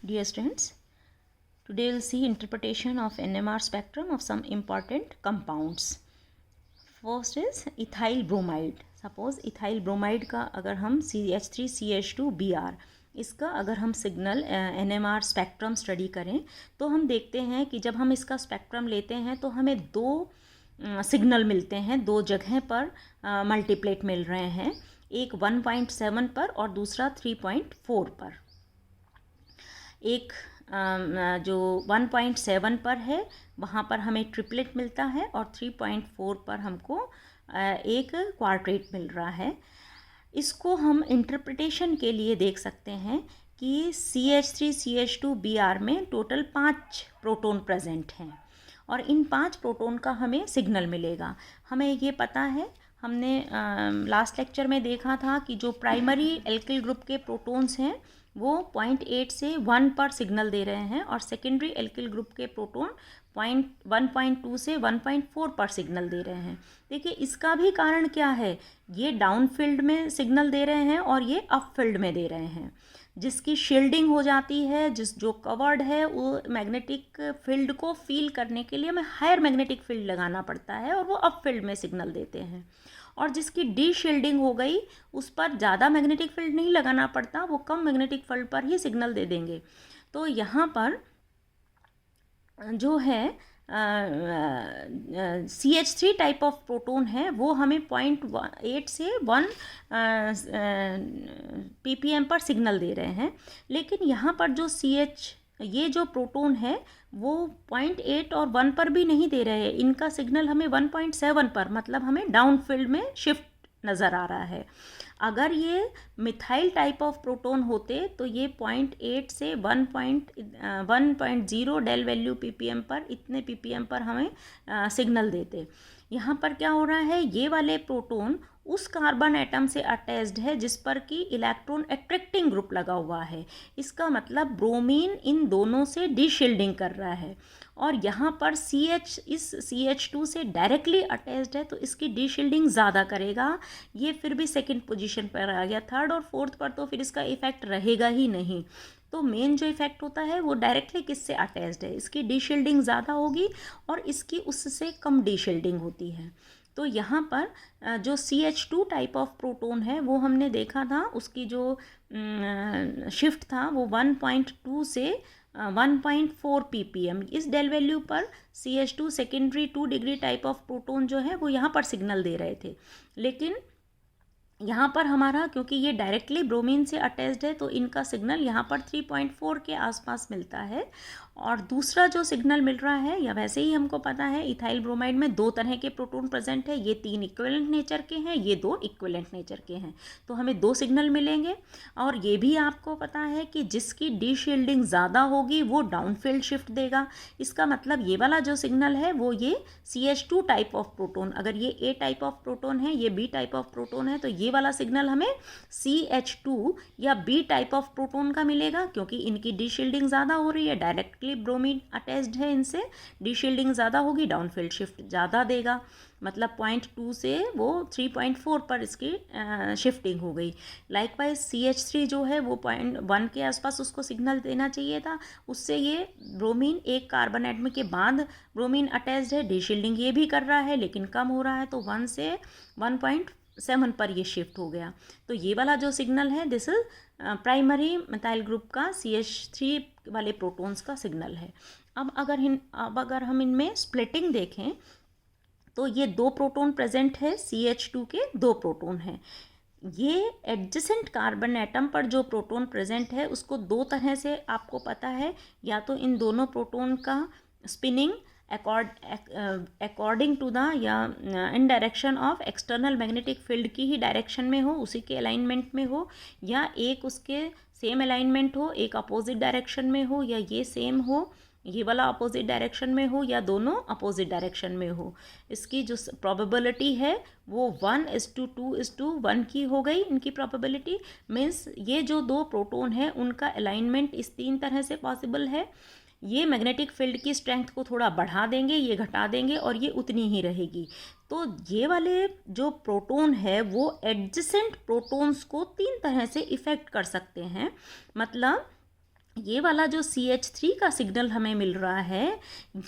Dear students, today we'll see interpretation of NMR spectrum of some important compounds. First is ethyl bromide. Suppose ethyl bromide का अगर हम CH3CH2Br इसका अगर हम signal NMR spectrum study करें तो हम देखते हैं कि जब हम इसका स्पेक्ट्रम लेते हैं तो हमें दो सिग्नल मिलते हैं, दो जगह पर मल्टीप्लेट मिल रहे हैं, एक 1.7 पर और दूसरा 3.4 पर। एक जो 1.7 पर है वहाँ पर हमें ट्रिपलेट मिलता है और 3.4 पर हमको एक क्वार्टेट मिल रहा है। इसको हम इंटरप्रिटेशन के लिए देख सकते हैं कि CH3CH2Br में टोटल 5 प्रोटॉन प्रेजेंट हैं और इन 5 प्रोटॉन का हमें सिग्नल मिलेगा। हमें ये पता है, हमने लास्ट लेक्चर में देखा था कि जो प्राइमरी एल्किल ग्रुप के प्रोटॉन्स हैं वो 0.8 से 1 पर सिग्नल दे रहे हैं और सेकेंडरी एल्किल ग्रुप के प्रोटॉन 1.2 से 1.4 पर सिग्नल दे रहे हैं। देखिए इसका भी कारण क्या है, ये डाउन फील्ड में सिग्नल दे रहे हैं और ये अप फील्ड में दे रहे हैं। जिसकी शील्डिंग हो जाती है, जो कवर्ड है, वो मैग्नेटिक फील्ड को फील करने के लिए हमें हायर मैग्नेटिक फील्ड लगाना पड़ता है और वो अप फील्ड में सिग्नल देते हैं। और जिसकी डी शील्डिंग हो गई उस पर ज़्यादा मैग्नेटिक फील्ड नहीं लगाना पड़ता, वो कम मैग्नेटिक फील्ड पर ही सिग्नल दे देंगे। तो यहाँ पर जो है CH3 टाइप ऑफ प्रोटॉन है वो हमें 0.8 से 1 ppm पर सिग्नल दे रहे हैं, लेकिन यहाँ पर जो ये जो प्रोटॉन है वो 0.8 और 1 पर भी नहीं दे रहे हैं। इनका सिग्नल हमें 1.7 पर, मतलब हमें डाउन फील्ड में शिफ्ट नज़र आ रहा है। अगर ये मिथाइल टाइप ऑफ प्रोटॉन होते तो ये 0.8 से 1.0 डेल वैल्यू ppm पर, इतने ppm पर हमें सिग्नल देते। यहाँ पर क्या हो रहा है, ये वाले प्रोटॉन उस कार्बन एटम से अटैच्ड है जिस पर कि इलेक्ट्रॉन अट्रैक्टिंग ग्रुप लगा हुआ है। इसका मतलब ब्रोमीन इन दोनों से डीशील्डिंग कर रहा है और यहाँ पर इस CH2 से डायरेक्टली अटैच्ड है तो इसकी डीशील्डिंग ज़्यादा करेगा। ये फिर भी सेकंड पोजीशन पर आ गया। थर्ड और फोर्थ पर तो फिर इसका इफेक्ट रहेगा ही नहीं। तो मेन जो इफेक्ट होता है वो डायरेक्टली किससे अटैच्ड है, इसकी डीशील्डिंग ज़्यादा होगी और इसकी उससे कम डीशील्डिंग होती है। तो यहाँ पर जो CH2 टाइप ऑफ प्रोटॉन है वो हमने देखा था, उसकी जो शिफ्ट था वो 1.2 से 1.4 ppm। इस डेल वैल्यू पर CH2 secondary 2 degree type of proton जो है वो यहाँ पर सिग्नल दे रहे थे, लेकिन यहाँ पर हमारा क्योंकि ये डायरेक्टली ब्रोमीन से अटैच्ड है तो इनका सिग्नल यहाँ पर 3.4 के आसपास मिलता है। और दूसरा जो सिग्नल मिल रहा है, या वैसे ही हमको पता है इथाइल ब्रोमाइड में 2 तरह के प्रोटॉन प्रेजेंट है, ये 3 इक्विवेलेंट नेचर के हैं, ये 2 इक्विवेलेंट नेचर के हैं, तो हमें 2 सिग्नल मिलेंगे। और ये भी आपको पता है कि जिसकी डी शील्डिंग ज़्यादा होगी वो डाउन फील्ड शिफ्ट देगा। इसका मतलब ये वाला जो सिग्नल है वो ये CH2 टाइप ऑफ प्रोटॉन, अगर ये A टाइप ऑफ प्रोटॉन है, ये B टाइप ऑफ प्रोटॉन है, तो ये वाला सिग्नल हमें CH2 या B टाइप ऑफ प्रोटॉन का मिलेगा क्योंकि इनकी डी शील्डिंग ज़्यादा हो रही है, डायरेक्टली ब्रोमीन अटैच्ड है, इनसे डी शील्डिंग ज़्यादा होगी, डाउन फील्ड शिफ्ट ज़्यादा देगा, मतलब 0.2 से वो 3.4 पर इसकी शिफ्टिंग हो गई। लाइकवाइज CH3 जो है वो 0.1 के आसपास उसको सिग्नल देना चाहिए था, उससे ये ब्रोमीन एक कार्बन एटम के बाद ब्रोमीन अटैच्ड है, डी शील्डिंग ये भी कर रहा है लेकिन कम हो रहा है, तो 1 से 1.7 पर ये शिफ्ट हो गया। तो ये वाला जो सिग्नल है this is primary methyl group का CH3 वाले प्रोटॉन्स का सिग्नल है। अब अगर हम इनमें स्प्लिटिंग देखें तो ये 2 प्रोटॉन प्रेजेंट है, CH2 के 2 प्रोटॉन हैं। ये एडजेसेंट कार्बन एटम पर जो प्रोटॉन प्रेजेंट है उसको 2 तरह से आपको पता है, या तो इन दोनों प्रोटॉन का स्पिनिंग अकॉर्डिंग टू द या इन direction of external magnetic field की ही डायरेक्शन में हो, उसी के अलाइनमेंट में हो, या एक उसके सेम अलाइनमेंट हो, एक अपोजिट डायरेक्शन में हो, या ये सेम हो, ये वाला अपोजिट डायरेक्शन में हो, या दोनों अपोजिट डायरेक्शन में हो। इसकी जो प्रोबेबिलिटी है वो 1:2:1 की हो गई। इनकी प्रोबेबिलिटी मीन्स ये जो 2 प्रोटॉन है उनका अलाइनमेंट इस 3 तरह से पॉसिबल है। ये मैग्नेटिक फील्ड की स्ट्रेंथ को थोड़ा बढ़ा देंगे, ये घटा देंगे, और ये उतनी ही रहेगी। तो ये वाले जो प्रोटॉन है वो एडजेसेंट प्रोटॉन्स को 3 तरह से इफ़ेक्ट कर सकते हैं। मतलब ये वाला जो CH3 का सिग्नल हमें मिल रहा है,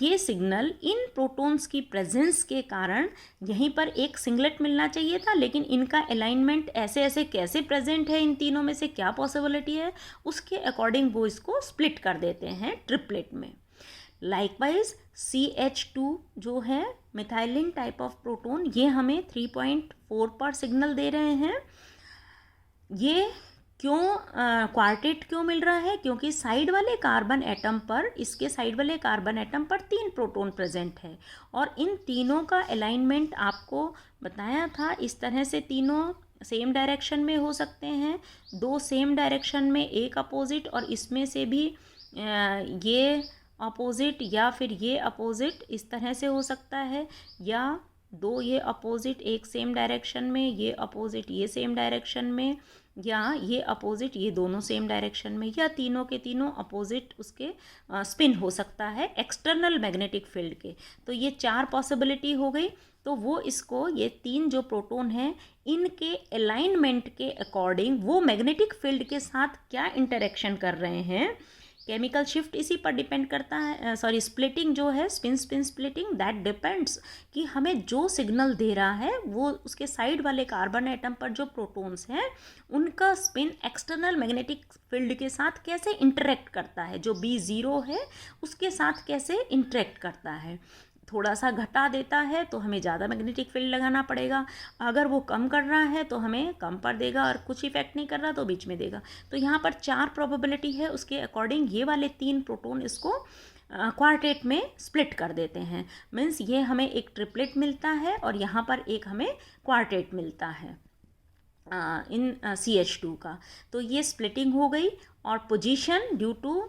ये सिग्नल इन प्रोटॉन्स की प्रेजेंस के कारण यहीं पर एक सिंगलेट मिलना चाहिए था, लेकिन इनका अलाइनमेंट ऐसे ऐसे कैसे प्रेजेंट है, इन तीनों में से क्या पॉसिबिलिटी है, उसके अकॉर्डिंग वो इसको स्प्लिट कर देते हैं ट्रिपलेट में। लाइकवाइज CH2 जो है मिथाइलिन टाइप ऑफ प्रोटोन, ये हमें 3.4 पर सिग्नल दे रहे हैं। ये क्यों क्वार्टेट क्यों मिल रहा है? क्योंकि साइड वाले कार्बन एटम पर, इसके साइड वाले कार्बन एटम पर 3 प्रोटॉन प्रेजेंट है और इन तीनों का अलाइनमेंट आपको बताया था, इस तरह से तीनों सेम डायरेक्शन में हो सकते हैं, 2 सेम डायरेक्शन में एक अपोजिट, और इसमें से भी ये अपोजिट या फिर ये अपोजिट इस तरह से हो सकता है, या 2 ये अपोजिट एक सेम डायरेक्शन में, ये अपोजिट ये सेम डायरेक्शन में, या ये अपोजिट ये दोनों सेम डायरेक्शन में, या तीनों के तीनों अपोजिट उसके स्पिन हो सकता है एक्सटर्नल मैग्नेटिक फील्ड के। तो ये 4 पॉसिबिलिटी हो गई। तो वो इसको, ये 3 जो प्रोटॉन हैं, इनके अलाइनमेंट के अकॉर्डिंग वो मैग्नेटिक फील्ड के साथ क्या इंटरेक्शन कर रहे हैं, केमिकल शिफ्ट इसी पर डिपेंड करता है। स्प्लिटिंग जो है, स्पिन स्प्लिटिंग, दैट डिपेंड्स कि हमें जो सिग्नल दे रहा है वो उसके साइड वाले कार्बन एटम पर जो प्रोटॉन्स हैं उनका स्पिन एक्सटर्नल मैग्नेटिक फील्ड के साथ कैसे इंटरेक्ट करता है, जो B0 है उसके साथ कैसे इंटरेक्ट करता है। थोड़ा सा घटा देता है तो हमें ज़्यादा मैग्नेटिक फील्ड लगाना पड़ेगा, अगर वो कम कर रहा है तो हमें कम पर देगा, और कुछ इफेक्ट नहीं कर रहा तो बीच में देगा। तो यहाँ पर 4 प्रोबेबिलिटी है, उसके अकॉर्डिंग ये वाले 3 प्रोटॉन इसको क्वार्टेट में स्प्लिट कर देते हैं। मीन्स ये हमें एक ट्रिपलेट मिलता है और यहाँ पर एक हमें क्वार्टेट मिलता है इन CH2 का। तो ये स्प्लिटिंग हो गई, और position due to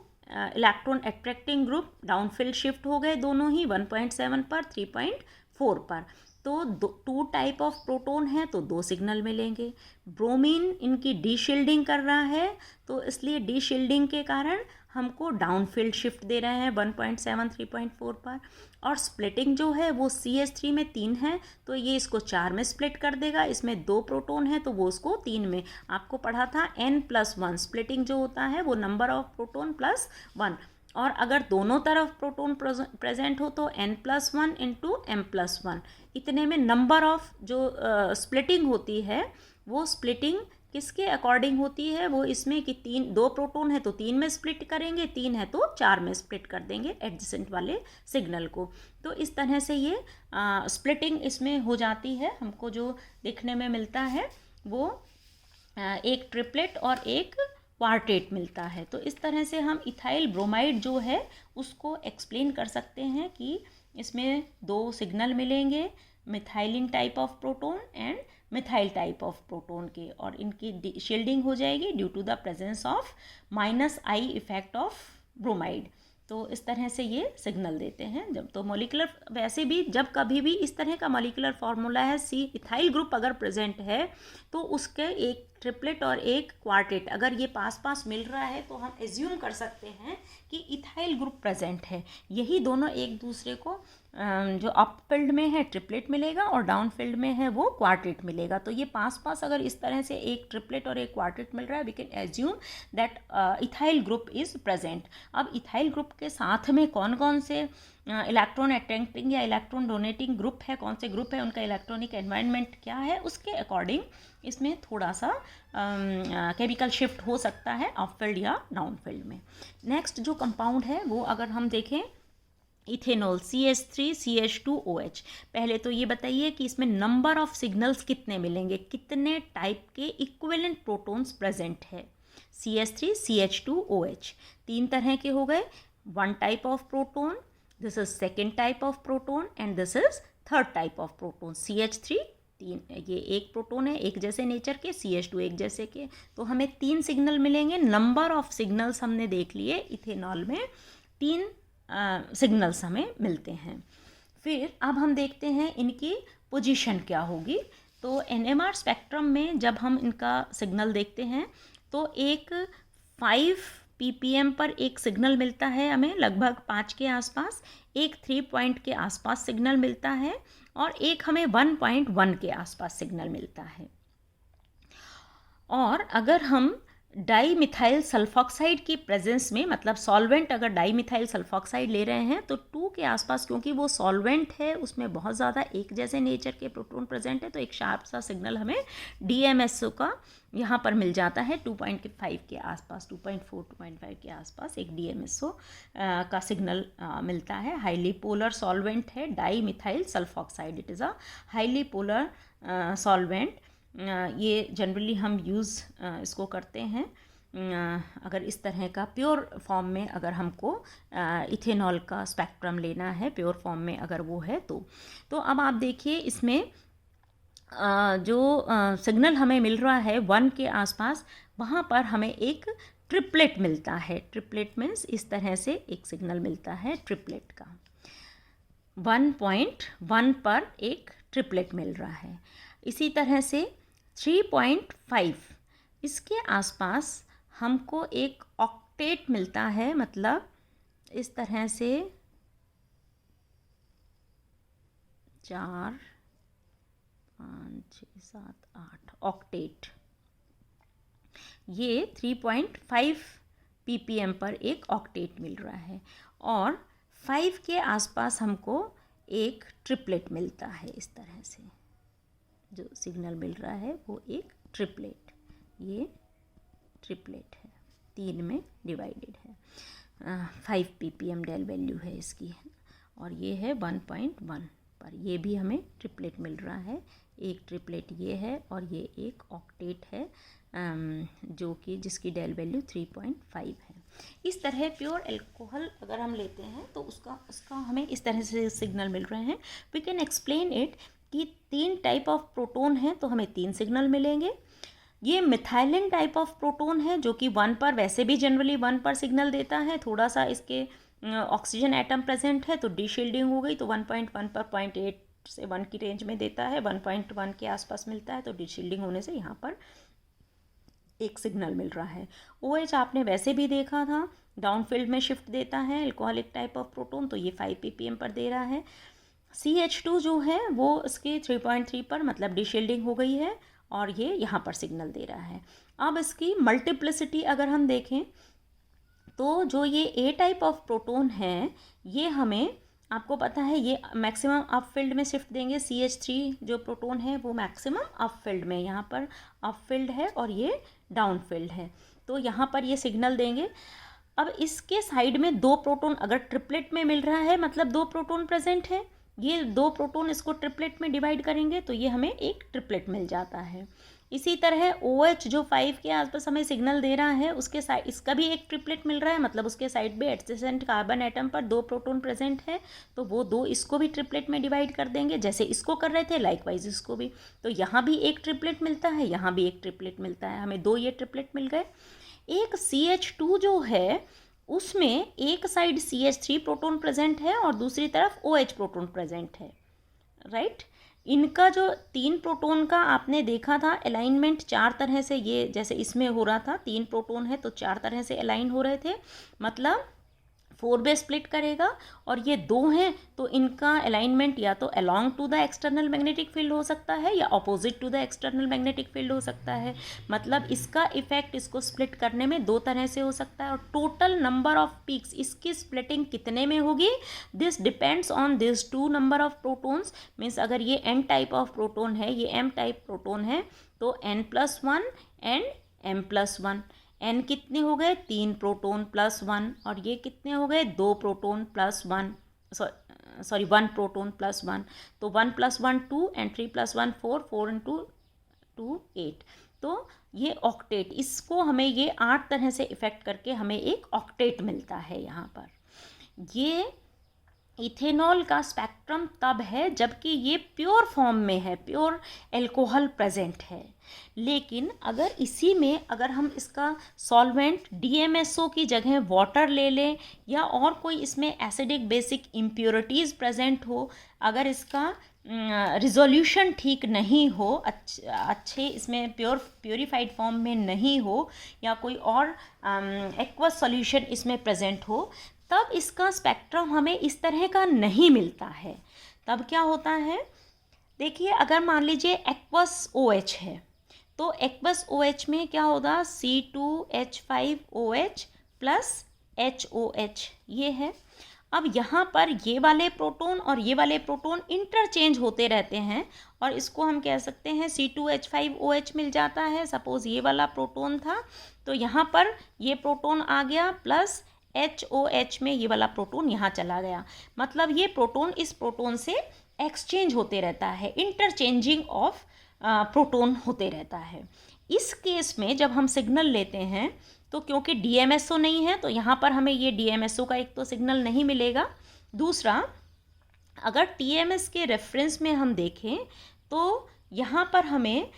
electron attracting group downfield shift हो गए दोनों ही, 1.7 पर 3.4 पर। तो 2 टाइप ऑफ प्रोटॉन है तो 2 सिग्नल मिलेंगे। ब्रोमीन इनकी डीशील्डिंग कर रहा है, तो इसलिए डीशील्डिंग के कारण हमको डाउनफील्ड शिफ्ट दे रहे हैं 1.7 3.4 पर। और स्प्लिटिंग जो है वो CH3 में 3 है तो ये इसको 4 में स्प्लिट कर देगा, इसमें 2 प्रोटॉन है तो वो उसको 3 में। आपको पढ़ा था n+1 स्प्लिटिंग जो होता है वो नंबर ऑफ प्रोटॉन +1, और अगर दोनों तरफ प्रोटॉन प्रेजेंट हो तो n+1 इंटू m+1, इतने में नंबर ऑफ जो स्प्लिटिंग होती है वो स्प्लिटिंग किसके अकॉर्डिंग होती है, वो इसमें कि 2 प्रोटॉन है तो 3 में स्प्लिट करेंगे, 3 है तो 4 में स्प्लिट कर देंगे एडजेसेंट वाले सिग्नल को। तो इस तरह से ये स्प्लिटिंग इसमें हो जाती है। हमको जो देखने में मिलता है वो एक ट्रिपलेट और एक क्वार्टेट मिलता है। तो इस तरह से हम इथाइल ब्रोमाइड जो है उसको एक्सप्लेन कर सकते हैं कि इसमें 2 सिग्नल मिलेंगे, methylene type of proton and methyl type of proton के, और इनकी शील्डिंग हो जाएगी due to the presence of -I effect of bromide. तो इस तरह से ये सिग्नल देते हैं। जब तो मॉलिक्यूलर, वैसे भी जब कभी भी इस तरह का मॉलिक्यूलर फार्मूला है, C इथाइल ग्रुप अगर प्रेजेंट है तो उसके एक ट्रिपलेट और एक क्वार्टेट अगर ये पास पास मिल रहा है तो हम एज्यूम कर सकते हैं कि इथाइल ग्रुप प्रेजेंट है। यही दोनों एक दूसरे को जो अप फील्ड में है ट्रिपलेट मिलेगा और डाउन फील्ड में है वो क्वार्टेट मिलेगा। तो ये पास पास अगर इस तरह से एक ट्रिपलेट और एक क्वार्टेट मिल रहा है, we can assume that ethyl group is present. अब इथाइल ग्रुप के साथ में कौन कौन से इलेक्ट्रॉन अट्रैक्टिंग या इलेक्ट्रॉन डोनेटिंग ग्रुप है, कौन से ग्रुप है, उनका इलेक्ट्रॉनिक एनवायरनमेंट क्या है, उसके अकॉर्डिंग इसमें थोड़ा सा केमिकल शिफ्ट हो सकता है अप फील्ड या डाउन फील्ड में। नेक्स्ट जो कंपाउंड है वो अगर हम देखें, इथेनॉल CH3CH2OH। पहले तो ये बताइए कि इसमें नंबर ऑफ सिग्नल्स कितने मिलेंगे, कितने टाइप के इक्विवेलेंट प्रोटॉन्स प्रेजेंट है। CH3CH2OH 3 तरह के हो गए, 1 type of proton, this is second type of proton and this is third type of proton. CH3 3, ये एक प्रोटॉन है एक जैसे नेचर के, CH2 एक जैसे के, तो हमें 3 सिग्नल मिलेंगे। नंबर ऑफ सिग्नल्स हमने देख लिए, इथेनॉल में 3 सिग्नल्स हमें मिलते हैं। फिर अब हम देखते हैं इनकी पोजीशन क्या होगी। तो NMR स्पेक्ट्रम में जब हम इनका सिग्नल देखते हैं तो एक 5 ppm पर एक सिग्नल मिलता है हमें, लगभग 5 के आसपास, एक 3 पॉइंट के आसपास सिग्नल मिलता है, और एक हमें 1.1 के आसपास सिग्नल मिलता है। और अगर हम डाई मिथाइल सल्फॉक्साइड की प्रेजेंस में, मतलब सॉल्वेंट अगर डाई मिथाइल सल्फॉक्साइड ले रहे हैं तो 2 के आसपास, क्योंकि वो सॉल्वेंट है उसमें बहुत ज़्यादा एक जैसे नेचर के प्रोटॉन प्रेजेंट है, तो एक शार्प सा सिग्नल हमें DMSO का यहाँ पर मिल जाता है 2.5 के आसपास, 2.4 2.5 के आसपास एक DMSO का सिग्नल मिलता है। हाईली पोलर सॉल्वेंट है di methyl sulphoxide, it is a highly polar solvent. ये जनरली हम यूज़ इसको करते हैं अगर इस तरह का प्योर फॉर्म में अगर हमको इथेनॉल का स्पेक्ट्रम लेना है, प्योर फॉर्म में अगर वो है तो अब आप देखिए इसमें जो सिग्नल हमें मिल रहा है 1 के आसपास, वहाँ पर हमें एक ट्रिपलेट मिलता है। ट्रिपलेट मीन्स इस तरह से एक सिग्नल मिलता है ट्रिपलेट का, 1.1 पर एक ट्रिपलेट मिल रहा है। इसी तरह से 3.5 इसके आसपास हमको एक ऑक्टेट मिलता है, मतलब इस तरह से 4 5 6 7 8 ऑक्टेट, ये 3.5 ppm पर एक ऑक्टेट मिल रहा है। और 5 के आसपास हमको एक ट्रिपलेट मिलता है। इस तरह से जो सिग्नल मिल रहा है वो एक ट्रिपलेट, ये ट्रिपलेट है, 3 में डिवाइडेड है, 5 ppm डेल वैल्यू है इसकी, और ये है 1.1 पर, ये भी हमें ट्रिपलेट मिल रहा है। एक ट्रिपलेट ये है और ये एक ऑक्टेट है जो कि जिसकी डेल वैल्यू 3.5 है। इस तरह प्योर एल्कोहल अगर हम लेते हैं तो उसका हमें इस तरह से सिग्नल मिल रहे हैं। वी कैन एक्सप्लेन इट कि 3 टाइप ऑफ प्रोटोन हैं तो हमें 3 सिग्नल मिलेंगे। ये मिथाइलिन टाइप ऑफ प्रोटोन है जो कि 1 पर, वैसे भी जनरली 1 पर सिग्नल देता है, थोड़ा सा इसके ऑक्सीजन एटम प्रेजेंट है तो डीशील्डिंग हो गई, तो 1.1 पर 0.8 से 1 की रेंज में देता है, 1.1 के आसपास मिलता है तो डीशील्डिंग होने से यहाँ पर एक सिग्नल मिल रहा है। OH आपने वैसे भी देखा था, डाउनफील्ड में शिफ्ट देता है एल्कोहलिक टाइप ऑफ प्रोटोन, तो ये 5 ppm पर दे रहा है। CH2 जो है वो इसके 3.3 पर, मतलब डीशील्डिंग हो गई है और ये यहाँ पर सिग्नल दे रहा है। अब इसकी मल्टीप्लिसिटी अगर हम देखें तो जो ये A टाइप ऑफ प्रोटोन है ये हमें, आपको पता है ये मैक्सिमम अप फील्ड में शिफ्ट देंगे। CH3 जो प्रोटोन है वो मैक्सिमम अप फील्ड में, यहाँ पर अप फील्ड है और ये डाउन फील्ड है, तो यहाँ पर ये सिग्नल देंगे। अब इसके साइड में 2 प्रोटोन अगर ट्रिपलेट में मिल रहा है, मतलब 2 प्रोटोन प्रेजेंट है, ये 2 प्रोटोन इसको ट्रिपलेट में डिवाइड करेंगे तो ये हमें एक ट्रिपलेट मिल जाता है। इसी तरह OH जो 5 के आसपास हमें सिग्नल दे रहा है उसके साइड, इसका भी एक ट्रिपलेट मिल रहा है, मतलब उसके साइड में एडजेसेंट कार्बन एटम पर 2 प्रोटोन प्रेजेंट है, तो वो 2 इसको भी ट्रिपलेट में डिवाइड कर देंगे जैसे इसको कर रहे थे, लाइकवाइज इसको भी। तो यहाँ भी एक ट्रिपलेट मिलता है, यहाँ भी एक ट्रिपलेट मिलता है, हमें 2 ये ट्रिपलेट मिल गए। एक CH2 जो है उसमें एक साइड CH3 प्रोटोन प्रेजेंट है और दूसरी तरफ OH प्रोटोन प्रेजेंट है, राइट। इनका जो 3 प्रोटोन का आपने देखा था अलाइनमेंट 4 तरह से, ये जैसे इसमें हो रहा था 3 प्रोटोन है तो 4 तरह से अलाइन हो रहे थे, मतलब 4 में स्प्लिट करेगा, और ये 2 हैं तो इनका अलाइनमेंट या तो along to the external magnetic field हो सकता है या opposite to the external magnetic field हो सकता है, मतलब इसका इफेक्ट इसको स्प्लिट करने में 2 तरह से हो सकता है। और टोटल नंबर ऑफ पीक्स इसकी स्प्लिटिंग कितने में होगी, this depends on this 2 number of protons. Means अगर ये N टाइप ऑफ प्रोटोन है, ये M टाइप प्रोटोन है, तो N+1 एंड M+1, N कितने हो गए, 3 प्रोटोन प्लस 1, और ये कितने हो गए, 2 proton plus 1, sorry 1 proton plus 1, तो 1 + 1 2 एंड 3 + 1 4, 4 × 2 8, तो ये ऑक्टेट, इसको हमें ये 8 तरह से इफेक्ट करके हमें एक ऑक्टेट मिलता है। यहाँ पर ये इथेनॉल का स्पेक्ट्रम तब है जबकि ये प्योर फॉर्म में है, प्योर एल्कोहल प्रेजेंट है। लेकिन अगर इसी में अगर हम इसका सॉल्वेंट DMSO की जगह वाटर ले लें या और कोई इसमें एसिडिक बेसिक इम्प्योरिटीज़ प्रेजेंट हो, अगर इसका रिजोल्यूशन ठीक नहीं हो, अच्छे इसमें प्योरीफाइड फॉर्म में नहीं हो, या कोई और एक्वस सॉल्यूशन इसमें प्रेजेंट हो, तब इसका स्पेक्ट्रम हमें इस तरह का नहीं मिलता है। तब क्या होता है, देखिए अगर मान लीजिए एक्वस OH है तो एक्वस OH में क्या होगा, C2H5OH प्लस HOH ये है। अब यहाँ पर ये वाले प्रोटॉन और ये वाले प्रोटॉन इंटरचेंज होते रहते हैं और इसको हम कह सकते हैं C2H5OH मिल जाता है। सपोज़ ये वाला प्रोटॉन था तो यहाँ पर ये प्रोटॉन आ गया प्लस HOH में ये वाला प्रोटॉन यहाँ चला गया, मतलब ये प्रोटॉन इस प्रोटॉन से एक्सचेंज होते रहता है, इंटरचेंजिंग ऑफ प्रोटॉन होते रहता है। इस केस में जब हम सिग्नल लेते हैं तो क्योंकि DMSO नहीं है तो यहाँ पर हमें ये DMSO का एक तो सिग्नल नहीं मिलेगा, दूसरा अगर TMS के रेफरेंस में हम देखें तो यहाँ पर हमें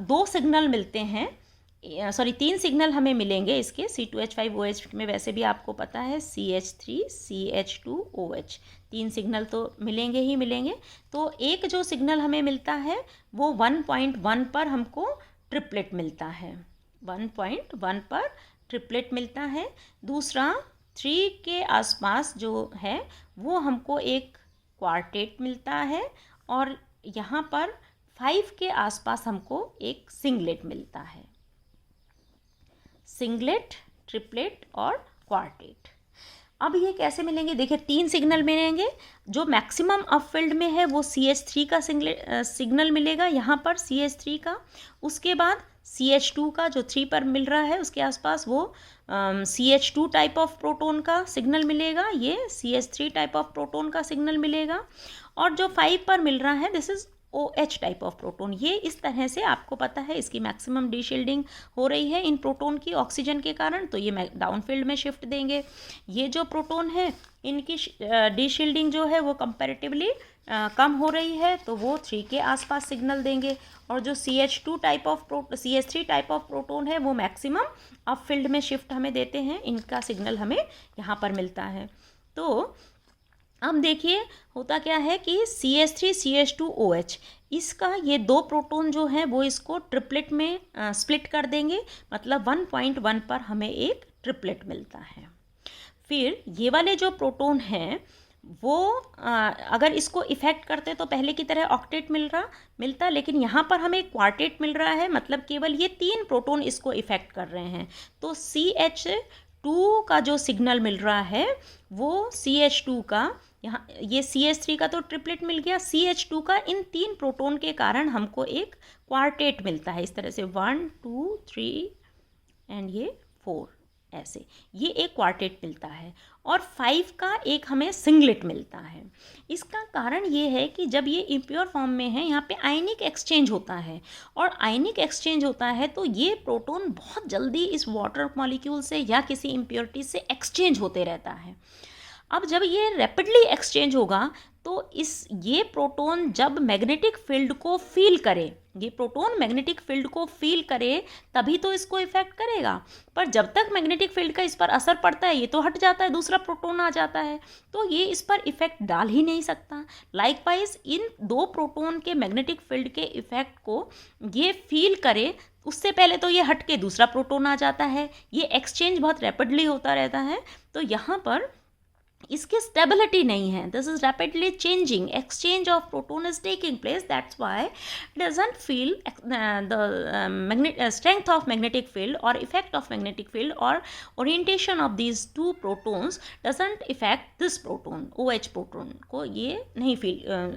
2 सिग्नल मिलते हैं, सॉरी 3 सिग्नल हमें मिलेंगे इसके। C2H5OH में वैसे भी आपको पता है CH3 CH2OH 3 सिग्नल तो मिलेंगे ही मिलेंगे। तो एक जो सिग्नल हमें मिलता है वो 1.1 पर हमको ट्रिपलेट मिलता है, 1.1 पर ट्रिपलेट मिलता है। दूसरा 3 के आसपास जो है वो हमको एक क्वार्टेट मिलता है और यहाँ पर 5 के आसपास हमको एक सिंगलेट मिलता है, सिंगलेट, ट्रिपलेट और क्वार्टेट। अब ये कैसे मिलेंगे, देखिए 3 सिग्नल मिलेंगे। जो मैक्सिमम अपफील्ड में है वो CH3 का सिग्नल मिलेगा यहाँ पर, CH3 का। उसके बाद CH2 का जो 3 पर मिल रहा है उसके आसपास वो CH2 टाइप ऑफ प्रोटॉन का सिग्नल मिलेगा, ये CH3 टाइप ऑफ प्रोटॉन का सिग्नल मिलेगा। और जो 5 पर मिल रहा है this is OH type of proton. ये इस तरह से आपको पता है इसकी मैक्सिमम डीशील्डिंग हो रही है इन प्रोटॉन की ऑक्सीजन के कारण, तो ये डाउनफील्ड में शिफ्ट देंगे। ये जो प्रोटॉन है इनकी डीशील्डिंग जो है वो कंपैरेटिवली कम हो रही है तो वो 3 के आसपास सिग्नल देंगे। और जो CH3 टाइप ऑफ प्रोटॉन है वो मैक्सिमम अपफील्ड में शिफ्ट हमें देते हैं, इनका सिग्नल हमें यहाँ पर मिलता है। तो अब देखिए होता क्या है कि CH3 CH2OH इसका ये 2 प्रोटॉन जो हैं वो इसको ट्रिपलेट में स्प्लिट कर देंगे, मतलब 1.1 पर हमें एक ट्रिपलेट मिलता है। फिर ये वाले जो प्रोटॉन हैं वो अगर इसको इफ़ेक्ट करते तो पहले की तरह ऑक्टेट मिलता, लेकिन यहाँ पर हमें क्वार्टेट मिल रहा है, मतलब केवल ये 3 प्रोटॉन इसको इफ़ेक्ट कर रहे हैं। तो CH2 का जो सिग्नल मिल रहा है वो CH2 का, यहाँ ये CH3 का तो ट्रिपलेट मिल गया, CH2 का इन 3 प्रोटॉन के कारण हमको एक क्वार्टेट मिलता है। इस तरह से 1 2 3 एंड ये 4 ऐसे, ये एक क्वार्टेट मिलता है। और 5 का एक हमें सिंगलेट मिलता है। इसका कारण ये है कि जब ये इम्प्योर फॉर्म में है यहाँ पे आयनिक एक्सचेंज होता है, और आयनिक एक्सचेंज होता है तो ये प्रोटॉन बहुत जल्दी इस वाटर मॉलिक्यूल से या किसी इम्प्योरिटी से एक्सचेंज होते रहता है। अब जब ये रैपिडली एक्सचेंज होगा तो ये प्रोटॉन जब मैग्नेटिक फील्ड को फील करे, ये प्रोटॉन मैग्नेटिक फील्ड को फील करे तभी तो इसको इफेक्ट करेगा, पर जब तक मैग्नेटिक फील्ड का इस पर असर पड़ता है ये तो हट जाता है, दूसरा प्रोटॉन आ जाता है, तो ये इस पर इफेक्ट डाल ही नहीं सकता। लाइकवाइज इन 2 प्रोटॉन के मैग्नेटिक फील्ड के इफेक्ट को ये फील करे उससे पहले तो ये हट के दूसरा प्रोटॉन आ जाता है, ये एक्सचेंज बहुत रैपिडली होता रहता है। तो यहाँ पर इसकी स्टेबिलिटी नहीं है, this is rapidly changing, exchange of proton is taking place, that's why doesn't feel the strength of magnetic field और इफेक्ट ऑफ मैग्नेटिक फील्ड और orientation of these 2 protons doesn't effect this proton, OH proton को ये नहीं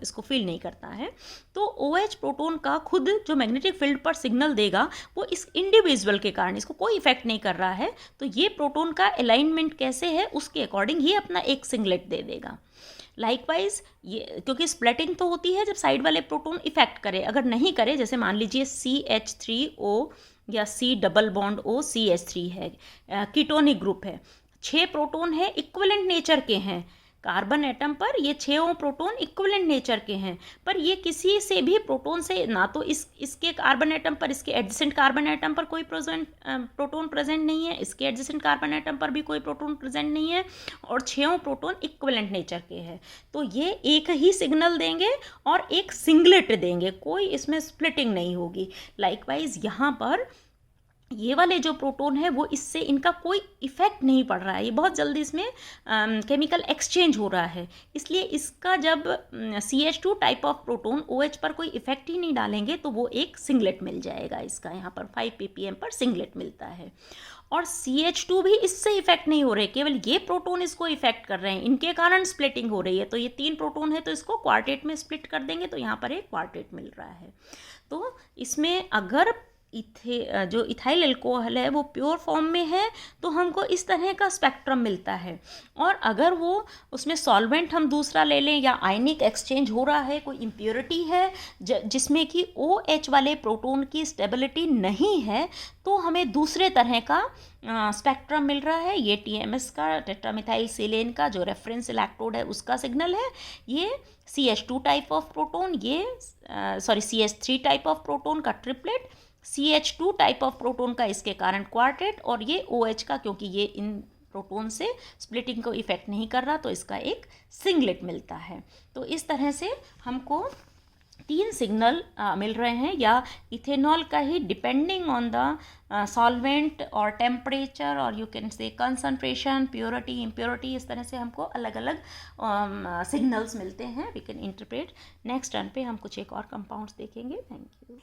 इसको feel नहीं करता है। तो OH प्रोटॉन का खुद जो मैग्नेटिक फील्ड पर सिग्नल देगा वो इस इंडिविजुअल के कारण इसको कोई इफेक्ट नहीं कर रहा है, तो ये प्रोटॉन का अलाइनमेंट कैसे है उसके अकॉर्डिंग ये अपना एक सिंगलेट दे देगा। लाइकवाइज ये क्योंकि स्प्लिटिंग तो होती है जब साइड वाले प्रोटॉन इफेक्ट करे, अगर नहीं करे जैसे मान लीजिए CH3O या C double bond O CH3 है, कीटोनिक ग्रुप है, 6 प्रोटॉन है इक्विवेलेंट नेचर के हैं कार्बन एटम पर, ये 6 प्रोटॉन इक्विवेलेंट नेचर के हैं, पर ये किसी से भी प्रोटॉन से ना तो इसके कार्बन एटम पर, इसके एडजेसेंट कार्बन एटम पर कोई प्रोटॉन प्रेजेंट नहीं है, इसके एडजेसेंट कार्बन एटम पर भी कोई प्रोटॉन प्रेजेंट नहीं है, और 6 प्रोटॉन इक्विवेलेंट नेचर के हैं। तो ये एक ही सिग्नल देंगे और एक सिंगलेट देंगे, कोई इसमें स्प्लिटिंग नहीं होगी। लाइकवाइज यहाँ पर ये वाले जो प्रोटोन है वो इससे इनका कोई इफ़ेक्ट नहीं पड़ रहा है, ये बहुत जल्दी इसमें केमिकल एक्सचेंज हो रहा है, इसलिए इसका जब CH2 type of proton OH पर कोई इफ़ेक्ट ही नहीं डालेंगे तो वो एक सिंगलेट मिल जाएगा। इसका यहाँ पर 5 ppm पर सिंगलेट मिलता है। और CH2 भी इससे इफेक्ट नहीं हो रहे, केवल ये प्रोटोन इसको इफेक्ट कर रहे हैं, इनके कारण स्प्लिटिंग हो रही है। तो ये 3 प्रोटोन है तो इसको क्वार्टेट में स्प्लिट कर देंगे तो यहाँ पर एक क्वार्टेट मिल रहा है। तो इसमें अगर जो इथाइल अल्कोहल है वो प्योर फॉर्म में है तो हमको इस तरह का स्पेक्ट्रम मिलता है, और अगर वो उसमें सॉल्वेंट हम दूसरा ले लें या आयनिक एक्सचेंज हो रहा है, कोई इम्प्योरिटी है जिसमें कि OH वाले प्रोटोन की स्टेबिलिटी नहीं है, तो हमें दूसरे तरह का स्पेक्ट्रम मिल रहा है। ये TMS का, टेट्रामिथाइल सिलेन का जो रेफरेंस इलेक्ट्रोड है उसका सिग्नल है। ये CH2 टाइप ऑफ प्रोटोन, ये CH3 टाइप ऑफ प्रोटोन का triplet, CH2 type of proton का इसके कारण क्वार्टेट, और ये OH का, क्योंकि ये इन प्रोटोन से स्प्लिटिंग को इफेक्ट नहीं कर रहा तो इसका एक सिंगलेट मिलता है। तो इस तरह से हमको 3 सिग्नल मिल रहे हैं, या इथेनॉल का ही डिपेंडिंग ऑन द सॉल्वेंट और टेम्परेचर और you can say concentration, purity, impurity, इस तरह से हमको अलग अलग सिग्नल्स मिलते हैं। We can interpret. Next turn पे हम कुछ एक और कंपाउंड्स देखेंगे। Thank you.